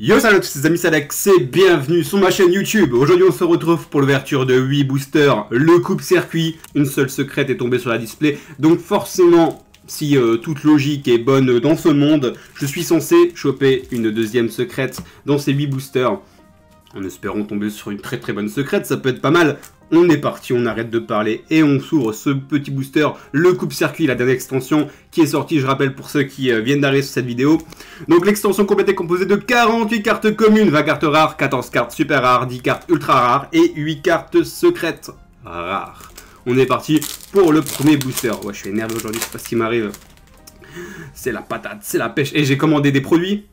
Yo salut à tous les amis, c'est Alex et bienvenue sur ma chaîne YouTube. Aujourd'hui on se retrouve pour l'ouverture de 8 boosters, le coupe-circuit. Une seule secrète est tombée sur la display, donc forcément, si toute logique est bonne dans ce monde, je suis censé choper une deuxième secrète dans ces 8 boosters. En espérant tomber sur une très bonne secrète, ça peut être pas mal. On est parti, on arrête de parler et on s'ouvre ce petit booster, le coupe-circuit, la dernière extension qui est sortie, je rappelle pour ceux qui viennent d'arriver sur cette vidéo. Donc l'extension complète est composée de 48 cartes communes, 20 cartes rares, 14 cartes super rares, 10 cartes ultra rares et 8 cartes secrètes rares. On est parti pour le premier booster. Ouais, je suis énervé aujourd'hui, c'est pas ce qui m'arrive. C'est la patate, c'est la pêche. Et j'ai commandé des produits,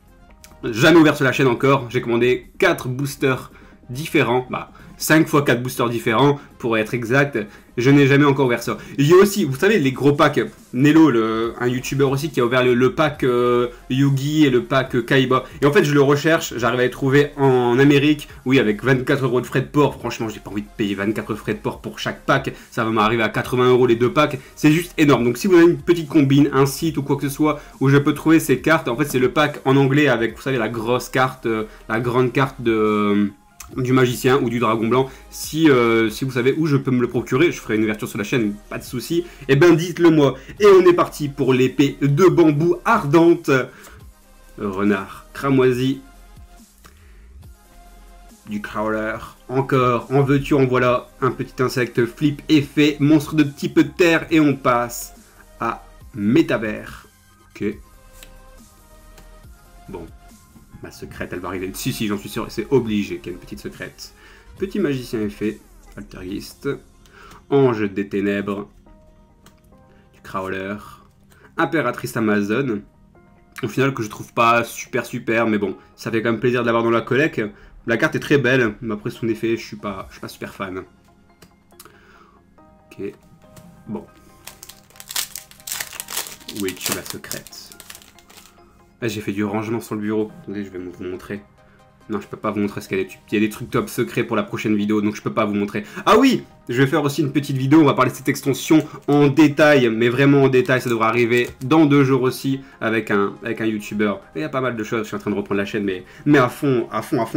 jamais ouvert sur la chaîne encore. J'ai commandé 4 boosters différents. 5 x 4 boosters différents, pour être exact. Je n'ai jamais encore ouvert ça. Il y a aussi, vous savez, les gros packs. Nello, un youtubeur aussi, qui a ouvert le pack Yugi et le pack Kaiba. Et en fait, je le recherche, j'arrive à les trouver en Amérique. Oui, avec 24 € de frais de port. Franchement, j'ai pas envie de payer 24 frais de port pour chaque pack. Ça va m'arriver à 80 € les deux packs. C'est juste énorme. Donc, si vous avez une petite combine, un site ou quoi que ce soit, où je peux trouver ces cartes, en fait, c'est le pack en anglais avec, vous savez, la grosse carte, la grande carte du magicien ou du dragon blanc. Si vous savez où je peux me le procurer, je ferai une ouverture sur la chaîne, pas de souci. Et ben dites-le moi. Et on est parti pour l'épée de bambou ardente. Renard cramoisi. Du crawler. Encore, en veux-tu, en voilà. Un petit insecte flip effet, monstre de type terre. Et on passe à métavers. Ok. Bon. Ma secrète, elle va arriver. Si, j'en suis sûr, c'est obligé qu'il y ait une petite secrète. Petit magicien effet, alteriste, ange des ténèbres, du crawler, impératrice amazone. Au final, que je trouve pas super, mais bon, ça fait quand même plaisir de l'avoir dans la collecte. La carte est très belle, mais après son effet, je suis pas super fan. Ok, bon. Où es-tu la secrète? Ah, j'ai fait du rangement sur le bureau. Attendez, je vais vous montrer. Non, je peux pas vous montrer ce qu'il y a. Il y a des trucs top secrets pour la prochaine vidéo, donc je peux pas vous montrer. Ah oui, je vais faire aussi une petite vidéo, on va parler de cette extension en détail, mais vraiment en détail, ça devra arriver dans 2 jours aussi, avec un youtubeur. Il y a pas mal de choses, je suis en train de reprendre la chaîne, mais à fond,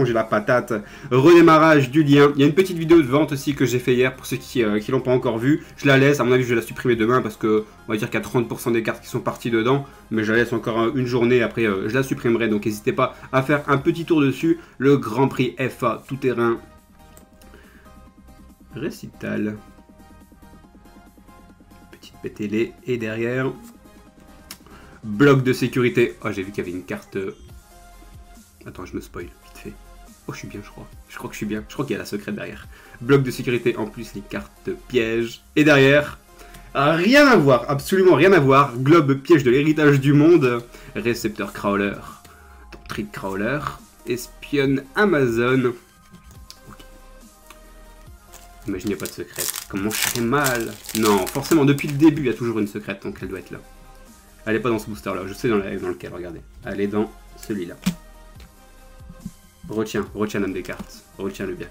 j'ai la patate. Redémarrage du lien. Il y a une petite vidéo de vente aussi que j'ai fait hier, pour ceux qui l'ont pas encore vue. Je la laisse, à mon avis je vais la supprimer demain, parce que on va dire qu'il y a 30% des cartes qui sont parties dedans, mais je la laisse encore une journée, après je la supprimerai, donc n'hésitez pas à faire un petit tour dessus. Le Grand Prix FA tout-terrain. Récital. Petite pétélée. Et derrière, bloc de sécurité. Oh, j'ai vu qu'il y avait une carte. Attends, je me spoil, vite fait. Oh, je suis bien, je crois. Je crois que je suis bien. Je crois qu'il y a la secrète derrière. Bloc de sécurité, en plus les cartes pièges. Et derrière, rien à voir, absolument rien à voir. Globe piège de l'héritage du monde. Récepteur crawler. Trick crawler. Espionne Amazon. Okay. Imagine, il n'y a pas de secrète. Comment je fais mal? Non, forcément, depuis le début, il y a toujours une secrète, donc elle doit être là. Elle n'est pas dans ce booster-là, je sais dans lequel, regardez. Elle est dans celui-là. Retiens l'homme des cartes. Retiens-le bien.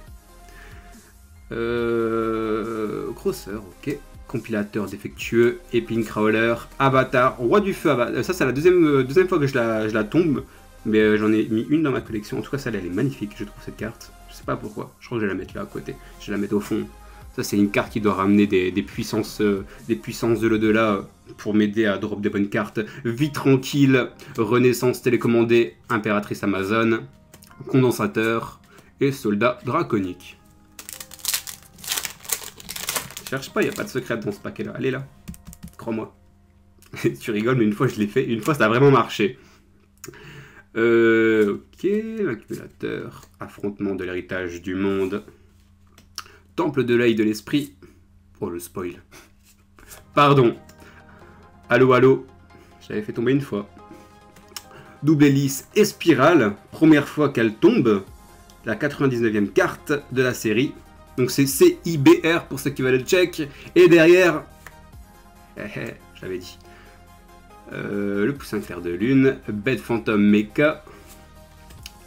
Grosseur, ok. Compilateur défectueux, épine crawler, avatar, roi du feu, avatar. Ça, c'est la deuxième fois que je la tombe. Mais j'en ai mis une dans ma collection. En tout cas, celle-là, elle est magnifique, je trouve, cette carte. Je sais pas pourquoi. Je crois que je vais la mettre là, à côté. Je vais la mettre au fond. Ça, c'est une carte qui doit ramener des puissances de l'au-delà pour m'aider à drop des bonnes cartes. Vie tranquille, renaissance télécommandée, impératrice Amazon, condensateur et soldat draconique. Cherche pas, il n'y a pas de secret dans ce paquet-là. Elle est là. Crois-moi. Tu rigoles, mais une fois, je l'ai fait. Une fois, ça a vraiment marché. Ok, l'accumulateur, affrontement de l'héritage du monde, temple de l'œil de l'esprit, oh le spoil, pardon, allo, j'avais fait tomber une fois, double hélice et spirale, première fois qu'elle tombe, la 99e carte de la série, donc c'est CIBR pour ceux qui veulent le check, et derrière, je l'avais dit, le poussin clair de lune, bête fantôme mecha,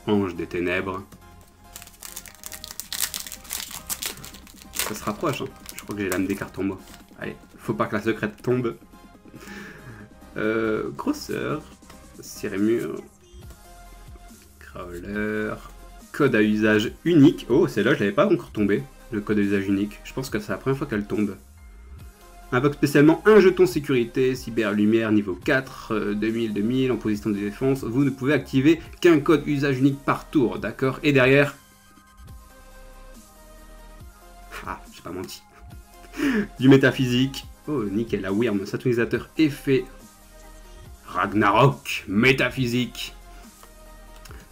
ange des ténèbres. Ça se rapproche, hein. Je crois que j'ai l'âme des cartes en moi. Allez, faut pas que la secrète tombe. Grosseur, Cirémur, Crawler. Code à usage unique. Oh, celle-là, je l'avais pas encore tombé. Le code à usage unique. Je pense que c'est la première fois qu'elle tombe. Invoque spécialement un jeton sécurité, cyber lumière niveau 4, 2000 en position de défense. Vous ne pouvez activer qu'un code usage unique par tour, d'accord? Et derrière... Ah, j'ai pas menti. Du métaphysique. Oh, nickel, la Wyrm, syntonisateur effet. Ragnarok, métaphysique.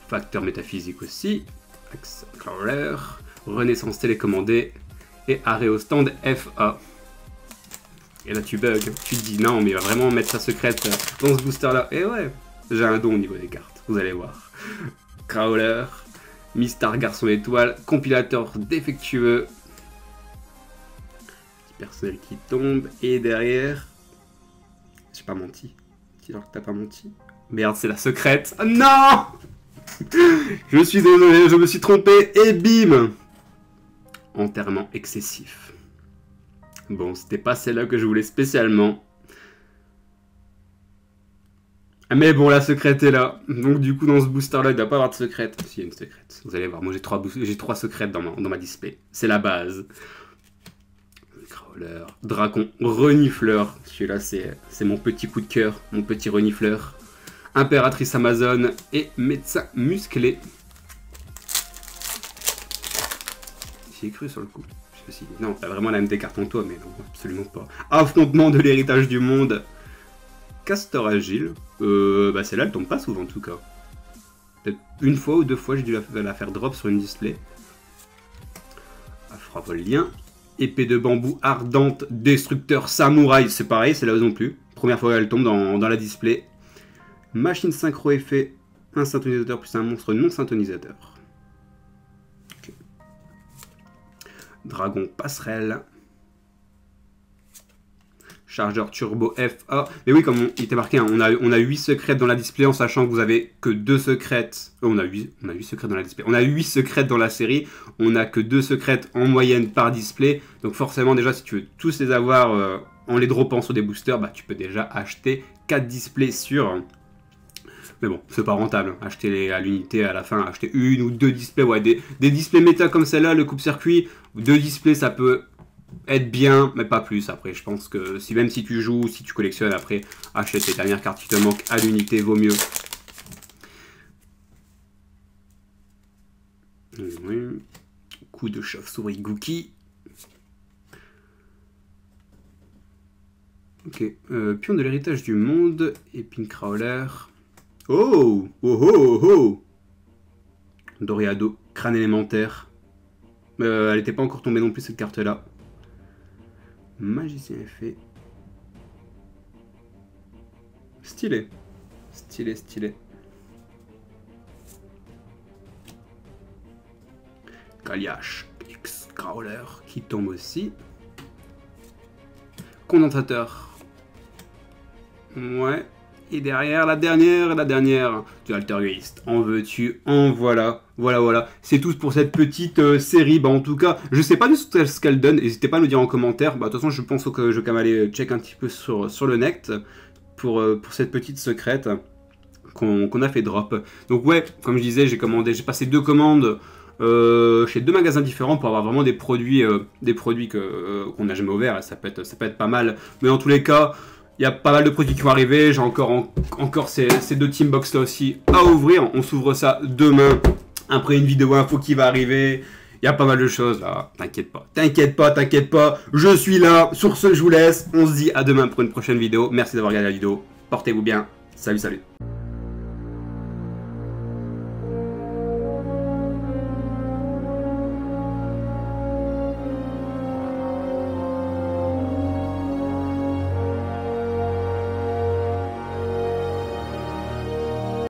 Facteur métaphysique aussi. Crawler. Renaissance télécommandée. Et arrêt au stand FA. Et là tu bugs, tu te dis non mais il va vraiment mettre sa secrète dans ce booster là. Et ouais, j'ai un don au niveau des cartes, vous allez voir. Crawler, Mistar Garçon Étoile, compilateur défectueux. Petit personnel qui tombe, et derrière... J'ai pas menti. Dis-leur que t'as pas menti. Merde, c'est la secrète. Oh, non. Je suis désolé, je me suis trompé, et bim. Enterrement excessif. Bon, c'était pas celle-là que je voulais spécialement. Mais bon, la secrète est là. Donc du coup, dans ce booster-là, il ne doit pas avoir de secrète. S'il y a une secrète. Vous allez voir, moi j'ai trois secrètes dans ma display. C'est la base. Crawler, Dracon, Renifleur. Celui-là, c'est mon petit coup de cœur. Mon petit Renifleur. Impératrice Amazon et Médecin musclé. J'y ai cru sur le coup. Non, t'as vraiment la même des cartes en toi, mais non, absolument pas. Affrontement de l'héritage du monde. Castor agile. Bah celle-là, elle tombe pas souvent en tout cas. Peut-être une fois ou deux fois, j'ai dû la faire drop sur une display. Affront volien. Épée de bambou ardente, destructeur samouraï. C'est pareil, c'est là non plus. Première fois qu'elle tombe dans la display. Machine synchro effet. Un syntonisateur plus un monstre non syntonisateur. Dragon passerelle. Chargeur turbo FA. Mais oui, comme il était marqué, hein, on a 8 secrètes dans la display en sachant que vous avez que 2 secrètes. On a 8 secrètes dans la display. On a 8 secrètes dans la série. On a que 2 secrètes en moyenne par display. Donc forcément, déjà, si tu veux tous les avoir en les droppant sur des boosters, bah, tu peux déjà acheter 4 displays sur... Mais bon, c'est pas rentable. Acheter à l'unité à la fin, acheter une ou deux displays. Ouais, des displays méta comme celle-là, le coupe-circuit, 2 displays, ça peut être bien, mais pas plus. Après, je pense que même si tu joues, si tu collectionnes, après, achète les dernières cartes qui te manquent à l'unité, vaut mieux. Oui. Coup de chauve-souris Gookie. Ok. Pion de l'héritage du monde. Épine Crawler. Oh, oh, oh, oh. Doriado, crâne élémentaire. Elle n'était pas encore tombée non plus cette carte-là. Magicien effet. Stylé. Stylé, stylé. Kaliash X Crawler qui tombe aussi. Condensateur. Ouais. Et derrière, la dernière, du Altergeist. En veux-tu, en voilà. Voilà. C'est tout pour cette petite série. Bah, en tout cas, je sais pas du tout ce qu'elle donne. N'hésitez pas à me dire en commentaire. Bah, de toute façon, je pense que je vais quand même aller check un petit peu sur le net pour cette petite secrète qu'on a fait drop. Donc ouais, comme je disais, j'ai passé 2 commandes chez 2 magasins différents pour avoir vraiment des produits qu'on n'a jamais ouverts. Et ça peut être pas mal. Mais en tous les cas... Il y a pas mal de produits qui vont arriver. J'ai encore ces 2 team box là aussi à ouvrir. On s'ouvre ça demain. Après une vidéo info qui va arriver. Il y a pas mal de choses là. T'inquiète pas. Je suis là. Sur ce, je vous laisse. On se dit à demain pour une prochaine vidéo. Merci d'avoir regardé la vidéo. Portez-vous bien. Salut.